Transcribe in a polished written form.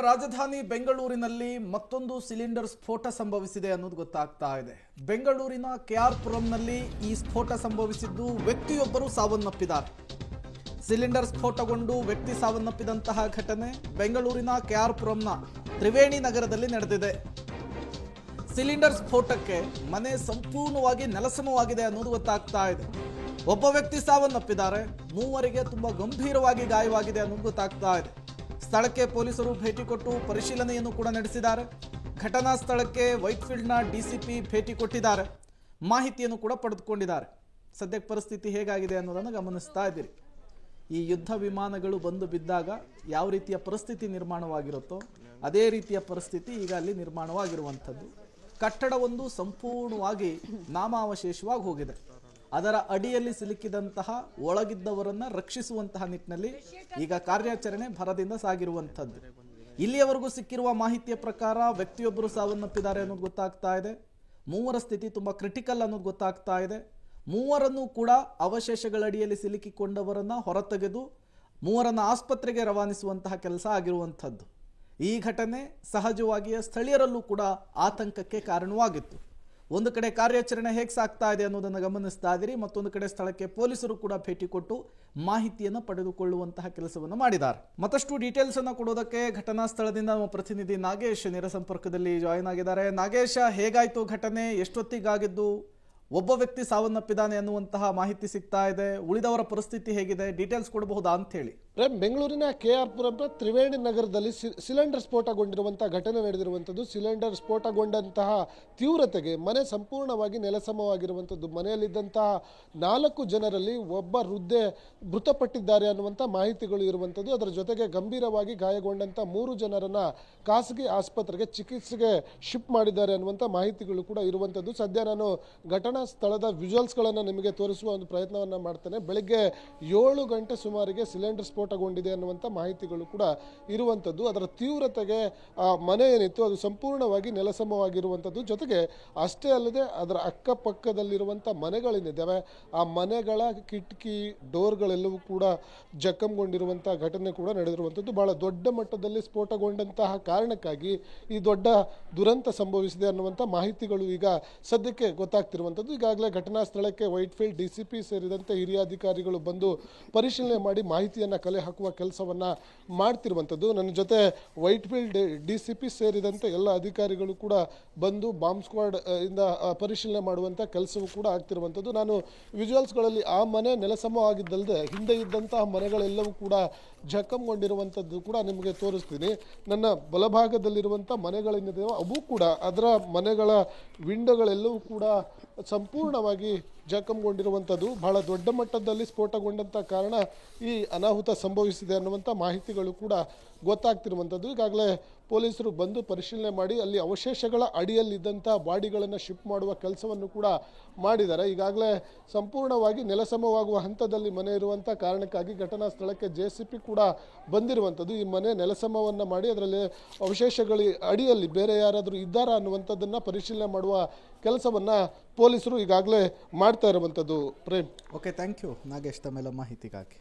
ರಾಜಧಾನಿ ಬೆಂಗಳೂರಿನಲ್ಲಿ ಮತ್ತೊಂದು ಸಿಲಿಂಡರ್ ಸ್ಫೋಟ ಸಂಭವಿಸಿದೆ ಅನ್ನೋದು ಗೊತ್ತಾಗ್ತಾ ಇದೆ. ಬೆಂಗಳೂರಿನ ಕೆಆರ್ ಪುರಂನಲ್ಲಿ ಈ ಸ್ಫೋಟ ಸಂಭವಿಸಿದ್ದು ವ್ಯಕ್ತಿಯೊಬ್ಬರು ಸಾವನ್ನಪ್ಪಿದ್ದಾರೆ. ಸಿಲಿಂಡರ್ ಸ್ಫೋಟಗೊಂಡು ವ್ಯಕ್ತಿ ಸಾವನ್ನಪ್ಪಿದಂತಹ ಘಟನೆ ಬೆಂಗಳೂರಿನ ಕೆಆರ್ ಪುರಂನ ತ್ರಿವೇಣಿ ನಗರದಲ್ಲಿ ನಡೆದಿದೆ. ಸಿಲಿಂಡರ್ ಸ್ಫೋಟಕ್ಕೆ ಮನೆ ಸಂಪೂರ್ಣವಾಗಿ ನೆಲಸಮವಾಗಿದೆ ಅನ್ನೋದು ಗೊತ್ತಾಗ್ತಾ ಇದೆ. ಒಬ್ಬ ವ್ಯಕ್ತಿ ಸಾವನ್ನಪ್ಪಿದ್ದಾರೆ, ಮೂವರಿಗೆ ತುಂಬಾ ಗಂಭೀರವಾಗಿ ಗಾಯವಾಗಿದೆ ಅನ್ನೋದು ಗೊತ್ತಾಗ್ತಾ ಇದೆ. ಸ್ಥಳಕ್ಕೆ ಪೊಲೀಸರು ಭೇಟಿ ಕೊಟ್ಟು ಪರಿಶೀಲನೆಯನ್ನು ಕೂಡ ನಡೆಸಿದ್ದಾರೆ. ಘಟನಾ ಸ್ಥಳಕ್ಕೆ ವೈಟ್ಫೀಲ್ಡ್ನ ಡಿಸಿಪಿ ಭೇಟಿ ಕೊಟ್ಟಿದ್ದಾರೆ, ಮಾಹಿತಿಯನ್ನು ಕೂಡ ಪಡೆದುಕೊಂಡಿದ್ದಾರೆ. ಸದ್ಯಕ್ಕೆ ಪರಿಸ್ಥಿತಿ ಹೇಗಾಗಿದೆ ಅನ್ನೋದನ್ನು ಗಮನಿಸ್ತಾ ಇದ್ದೀರಿ. ಈ ಯುದ್ಧ ವಿಮಾನಗಳು ಬಂದು ಬಿದ್ದಾಗ ಯಾವ ರೀತಿಯ ಪರಿಸ್ಥಿತಿ ನಿರ್ಮಾಣವಾಗಿರುತ್ತೋ ಅದೇ ರೀತಿಯ ಪರಿಸ್ಥಿತಿ ಈಗ ಅಲ್ಲಿ ನಿರ್ಮಾಣವಾಗಿರುವಂಥದ್ದು. ಕಟ್ಟಡವೊಂದು ಸಂಪೂರ್ಣವಾಗಿ ನಾಮಾವಶೇಷವಾಗಿ ಹೋಗಿದೆ. ಅದರ ಅಡಿಯಲ್ಲಿ ಸಿಲುಕಿದಂತಹ ಒಳಗಿದ್ದವರನ್ನ ರಕ್ಷಿಸುವಂತಹ ನಿಟ್ಟಿನಲ್ಲಿ ಈಗ ಕಾರ್ಯಾಚರಣೆ ಭರದಿಂದ ಸಾಗಿರುವಂಥದ್ದು. ಇಲ್ಲಿಯವರೆಗೂ ಸಿಕ್ಕಿರುವ ಮಾಹಿತಿಯ ಪ್ರಕಾರ ವ್ಯಕ್ತಿಯೊಬ್ಬರು ಸಾವನ್ನಪ್ಪಿದ್ದಾರೆ ಅನ್ನೋದು ಗೊತ್ತಾಗ್ತಾ ಇದೆ. ಮೂವರ ಸ್ಥಿತಿ ತುಂಬಾ ಕ್ರಿಟಿಕಲ್ ಅನ್ನೋದು ಗೊತ್ತಾಗ್ತಾ ಇದೆ. ಮೂವರನ್ನು ಕೂಡ ಅವಶೇಷಗಳ ಅಡಿಯಲ್ಲಿ ಸಿಲುಕಿಕೊಂಡವರನ್ನ ಹೊರತೆಗೆದು ಮೂವರನ್ನ ಆಸ್ಪತ್ರೆಗೆ ರವಾನಿಸುವಂತಹ ಕೆಲಸ ಆಗಿರುವಂಥದ್ದು. ಈ ಘಟನೆ ಸಹಜವಾಗಿಯೇ ಸ್ಥಳೀಯರಲ್ಲೂ ಕೂಡ ಆತಂಕಕ್ಕೆ ಕಾರಣವಾಗಿತ್ತು. ಒಂದು ಕಡೆ ಕಾರ್ಯಾಚರಣೆ ಹೇಗೆ ಸಾಗ್ತಾ ಇದೆ ಅನ್ನೋದನ್ನು ಗಮನಿಸ್ತಾ ಇದ್ದೀರಿ, ಮತ್ತೊಂದು ಕಡೆ ಸ್ಥಳಕ್ಕೆ ಪೊಲೀಸರು ಕೂಡ ಭೇಟಿ ಕೊಟ್ಟು ಮಾಹಿತಿಯನ್ನು ಪಡೆದುಕೊಳ್ಳುವಂತಹ ಕೆಲಸವನ್ನು ಮಾಡಿದ್ದಾರೆ. ಮತ್ತಷ್ಟು ಡೀಟೇಲ್ಸ್ ಅನ್ನು ಕೊಡೋದಕ್ಕೆ ಘಟನಾ ಸ್ಥಳದಿಂದ ನಮ್ಮ ಪ್ರತಿನಿಧಿ ನಾಗೇಶ್ ನೇರ ಸಂಪರ್ಕದಲ್ಲಿ ಜಾಯಿನ್ ಆಗಿದ್ದಾರೆ. ನಾಗೇಶ, ಹೇಗಾಯ್ತು ಘಟನೆ? ಎಷ್ಟೊತ್ತಿಗಾಗಿದ್ದು? ಒಬ್ಬ ವ್ಯಕ್ತಿ ಸಾವನ್ನಪ್ಪಿದ್ದಾನೆ ಅನ್ನುವಂತಹ ಮಾಹಿತಿ ಸಿಗ್ತಾ ಇದೆ. ಉಳಿದವರ ಪರಿಸ್ಥಿತಿ ಹೇಗಿದೆ? ಡೀಟೇಲ್ಸ್ ಕೊಡಬಹುದಾ ಅಂತ ಹೇಳಿ. ಬೆಂಗಳೂರಿನ ಕೆಆರ್ ಪುರಂ ತ್ರಿವೇಣಿ ನಗರದಲ್ಲಿ ಸಿಲಿಂಡರ್ ಸ್ಫೋಟಗೊಂಡಿರುವಂತಹ ಘಟನೆ ನಡೆದಿರುವಂಥದ್ದು. ಸಿಲಿಂಡರ್ ಸ್ಫೋಟಗೊಂಡಂತಹ ತೀವ್ರತೆಗೆ ಮನೆ ಸಂಪೂರ್ಣವಾಗಿ ನೆಲಸಮವಾಗಿರುವಂಥದ್ದು. ಮನೆಯಲ್ಲಿದ್ದಂತಹ 4 ಜನರಲ್ಲಿ ಒಬ್ಬ ವೃದ್ಧೆ ಮೃತಪಟ್ಟಿದ್ದಾರೆ ಅನ್ನುವಂಥ ಮಾಹಿತಿಗಳು ಇರುವಂಥದ್ದು. ಅದರ ಜೊತೆಗೆ ಗಂಭೀರವಾಗಿ ಗಾಯಗೊಂಡಂಥ 3 ಜನರನ್ನ ಖಾಸಗಿ ಆಸ್ಪತ್ರೆಗೆ ಚಿಕಿತ್ಸೆಗೆ ಶಿಫ್ಟ್ ಮಾಡಿದ್ದಾರೆ ಅನ್ನುವಂಥ ಮಾಹಿತಿಗಳು ಕೂಡ ಇರುವಂಥದ್ದು. ಸದ್ಯ ನಾನು ಘಟನಾ ಸ್ಥಳದ ವಿಜುವಲ್ಸ್ಗಳನ್ನು ನಿಮಗೆ ತೋರಿಸುವ ಒಂದು ಪ್ರಯತ್ನವನ್ನು ಮಾಡ್ತೇನೆ. ಬೆಳಗ್ಗೆ 7 ಗಂಟೆ ಸುಮಾರಿಗೆ ಸಿಲಿಂಡರ್ ಸ್ಫೋಟಗೊಂಡಿದೆ ಅನ್ನುವಂಥ ಮಾಹಿತಿಗಳು ಕೂಡ ಇರುವಂಥದ್ದು. ಅದರ ತೀವ್ರತೆಗೆ ಮನೆ ಏನಿತ್ತು ಅದು ಸಂಪೂರ್ಣವಾಗಿ ನೆಲಸಮವಾಗಿರುವಂಥದ್ದು. ಜೊತೆಗೆ ಅಷ್ಟೇ ಅಲ್ಲದೆ ಅದರ ಅಕ್ಕಪಕ್ಕದಲ್ಲಿರುವಂಥ ಮನೆಗಳೇನಿದ್ದಾವೆ ಆ ಮನೆಗಳ ಕಿಟಕಿ ಡೋರ್ಗಳೆಲ್ಲವೂ ಕೂಡ ಜಖಂಗೊಂಡಿರುವಂಥ ಘಟನೆ ಕೂಡ ನಡೆದಿರುವಂಥದ್ದು. ಬಹಳ ದೊಡ್ಡ ಮಟ್ಟದಲ್ಲಿ ಸ್ಫೋಟಗೊಂಡಂತಹ ಕಾರಣಕ್ಕಾಗಿ ಈ ದೊಡ್ಡ ದುರಂತ ಸಂಭವಿಸಿದೆ ಅನ್ನುವಂಥ ಮಾಹಿತಿಗಳು ಈಗ ಸದ್ಯಕ್ಕೆ ಗೊತ್ತಾಗ್ತಿರುವಂಥದ್ದು. ಈಗಾಗಲೇ ಘಟನಾ ಸ್ಥಳಕ್ಕೆ ವೈಟ್ಫೀಲ್ಡ್ ಡಿಸಿಪಿ ಸೇರಿದಂತೆ ಹಿರಿಯ ಅಧಿಕಾರಿಗಳು ಬಂದು ಪರಿಶೀಲನೆ ಮಾಡಿ ಮಾಹಿತಿಯನ್ನು ಕಲೆ ಹಾಕುವ ಕೆಲಸವನ್ನ ಮಾಡ್ತಿರುವಂಥದ್ದು. ನನ್ನ ಜೊತೆ ವೈಟ್ಫೀಲ್ಡ್ ಡಿಸಿಪಿ ಸೇರಿದಂತೆ ಎಲ್ಲ ಅಧಿಕಾರಿಗಳು ಕೂಡ ಬಂದು ಬಾಂಬ್ ಸ್ಕ್ವಾಡ್ ಇಂದ ಪರಿಶೀಲನೆ ಮಾಡುವಂಥ ಕೆಲಸವೂ ಕೂಡ ಆಗ್ತಿರುವಂಥದ್ದು. ನಾನು ವಿಜುವಲ್ಸ್ಗಳಲ್ಲಿ ಆ ಮನೆ ನೆಲಸಮವಾಗಿದ್ದಲ್ಲದೆ ಹಿಂದೆ ಇದ್ದಂತಹ ಮನೆಗಳೆಲ್ಲವೂ ಕೂಡ ಜಖಂಗೊಂಡಿರುವಂಥದ್ದು ಕೂಡ ನಿಮಗೆ ತೋರಿಸ್ತೀನಿ. ನನ್ನ ಬಲಭಾಗದಲ್ಲಿರುವಂಥ ಮನೆಗಳೇನಿದೆ ಅವು ಕೂಡ ಅದರ ಮನೆಗಳ ವಿಂಡೋಗಳೆಲ್ಲವೂ ಕೂಡ ಸಂಪೂರ್ಣವಾಗಿ ಜಖಂಗೊಂಡಿರುವಂಥದ್ದು. ಬಹಳ ದೊಡ್ಡ ಮಟ್ಟದಲ್ಲಿ ಸ್ಫೋಟಗೊಂಡಂಥ ಕಾರಣ ಈ ಅನಾಹುತ ಸಂಭವಿಸಿದೆ ಅನ್ನುವಂಥ ಮಾಹಿತಿಗಳು ಕೂಡ ಗೊತ್ತಾಗ್ತಿರುವಂಥದ್ದು. ಈಗಾಗಲೇ ಪೊಲೀಸರು ಬಂದು ಪರಿಶೀಲನೆ ಮಾಡಿ ಅಲ್ಲಿ ಅವಶೇಷಗಳ ಅಡಿಯಲ್ಲಿದ್ದಂಥ ಬಾಡಿಗಳನ್ನು ಶಿಫ್ಟ್ ಮಾಡುವ ಕೆಲಸವನ್ನು ಕೂಡ ಮಾಡಿದ್ದಾರೆ. ಈಗಾಗಲೇ ಸಂಪೂರ್ಣವಾಗಿ ನೆಲಸಮವಾಗುವ ಹಂತದಲ್ಲಿ ಮನೆ ಇರುವಂಥ ಕಾರಣಕ್ಕಾಗಿ ಘಟನಾ ಸ್ಥಳಕ್ಕೆ ಜೆಸಿಪಿ ಕೂಡ ಬಂದಿರುವಂಥದ್ದು. ಈ ಮನೆ ನೆಲಸಮವನ್ನು ಮಾಡಿ ಅದರಲ್ಲಿ ಅವಶೇಷಗಳ ಅಡಿಯಲ್ಲಿ ಬೇರೆ ಯಾರಾದರೂ ಇದ್ದಾರಾ ಅನ್ನುವಂಥದ್ದನ್ನು ಪರಿಶೀಲನೆ ಮಾಡುವ ಕೆಲಸವನ್ನು ಪೊಲೀಸರು ಈಗಾಗಲೇ ಮಾಡ್ತಾ ಇರುವಂಥದ್ದು. Prem, okay, thank you Nagesh ತಮ್ಮೆಲ್ಲ ಮಾಹಿತಿಗಾಗಿ.